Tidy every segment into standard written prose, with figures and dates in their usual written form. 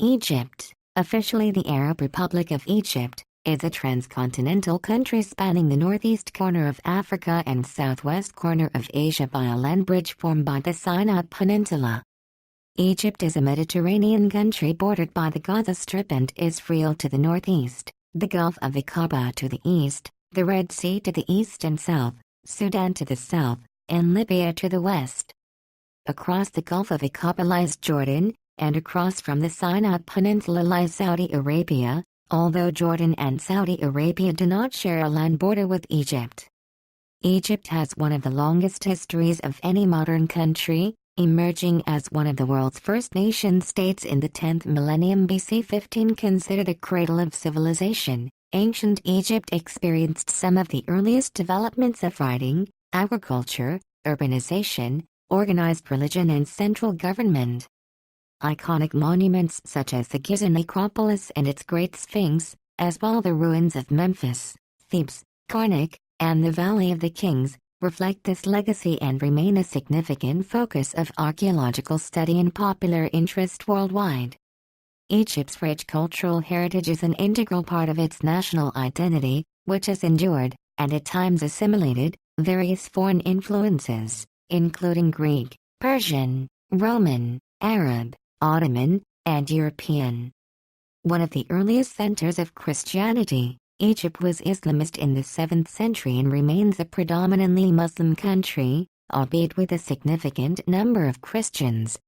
Egypt, officially the Arab Republic of Egypt, is a transcontinental country spanning the northeast corner of Africa and southwest corner of Asia by a land bridge formed by the Sinai Peninsula. Egypt is a Mediterranean country bordered by the Gaza Strip and Israel to the northeast, the Gulf of Aqaba to the east, the Red Sea to the east and south, Sudan to the south, and Libya to the west. Across the Gulf of Aqaba lies Jordan, and across from the Sinai Peninsula lies Saudi Arabia, although Jordan and Saudi Arabia do not share a land border with Egypt. Egypt has one of the longest histories of any modern country, emerging as one of the world's first nation-states in the 10th millennium BC. 15 considered a cradle of civilization, ancient Egypt experienced some of the earliest developments of writing, agriculture, urbanization, organized religion and central government. Iconic monuments such as the Giza Necropolis and its Great Sphinx, as well as the ruins of Memphis, Thebes, Karnak, and the Valley of the Kings, reflect this legacy and remain a significant focus of archaeological study and popular interest worldwide. Egypt's rich cultural heritage is an integral part of its national identity, which has endured, and at times assimilated, various foreign influences, including Greek, Persian, Roman, Arab, Ottoman, and European. One of the earliest centers of Christianity, Egypt was Islamist in the 7th century and remains a predominantly Muslim country, albeit with a significant number of Christians.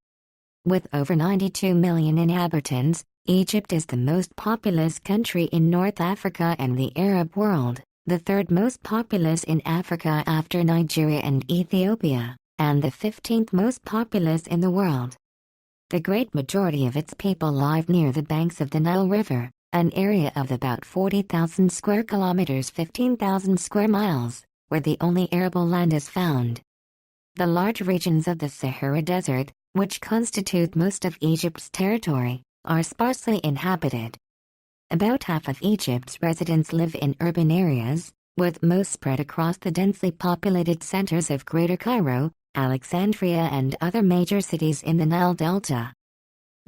With over 92 million inhabitants, Egypt is the most populous country in North Africa and the Arab world, the third most populous in Africa after Nigeria and Ethiopia, and the 15th most populous in the world. The great majority of its people live near the banks of the Nile River, an area of about 40,000 square kilometers 15,000 square miles, where the only arable land is found. The large regions of the Sahara Desert, which constitute most of Egypt's territory, are sparsely inhabited. About half of Egypt's residents live in urban areas, with most spread across the densely populated centers of Greater Cairo, Alexandria and other major cities in the Nile Delta.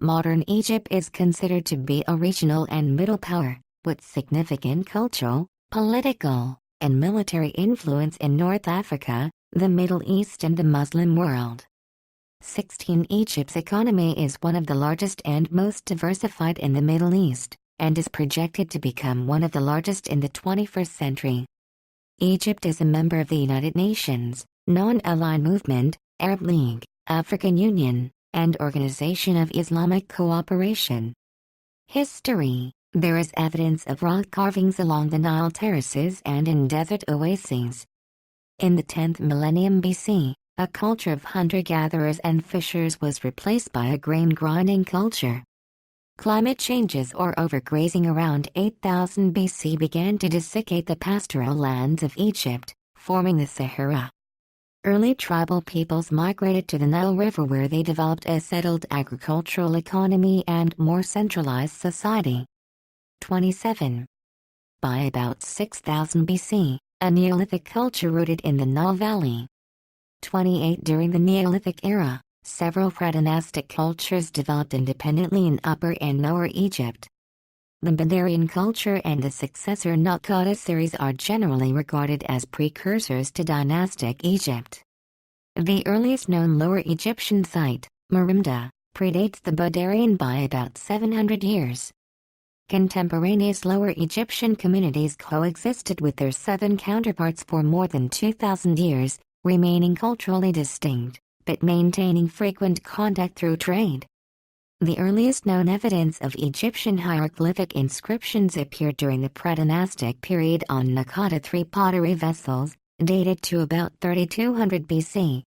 Modern Egypt is considered to be a regional and middle power, with significant cultural, political, and military influence in North Africa, the Middle East and the Muslim world. 16 Egypt's economy is one of the largest and most diversified in the Middle East, and is projected to become one of the largest in the 21st century. Egypt is a member of the United Nations, Non-Aligned Movement, Arab League, African Union, and Organization of Islamic Cooperation. History. There is evidence of rock carvings along the Nile terraces and in desert oases. In the 10th millennium BC, a culture of hunter-gatherers and fishers was replaced by a grain-grinding culture. Climate changes or overgrazing around 8000 BC began to desiccate the pastoral lands of Egypt, forming the Sahara. Early tribal peoples migrated to the Nile River where they developed a settled agricultural economy and more centralized society. 27. By about 6000 BC, a Neolithic culture rooted in the Nile Valley. 28. During the Neolithic era, several predynastic cultures developed independently in Upper and Lower Egypt. The Bandarian culture and the successor Naqada series are generally regarded as precursors to dynastic Egypt. The earliest known Lower Egyptian site, Merimda, predates the Bandarian by about 700 years. Contemporaneous Lower Egyptian communities coexisted with their southern counterparts for more than 2,000 years, remaining culturally distinct, but maintaining frequent contact through trade. The earliest known evidence of Egyptian hieroglyphic inscriptions appeared during the predynastic period on Naqada III pottery vessels, dated to about 3200 BC.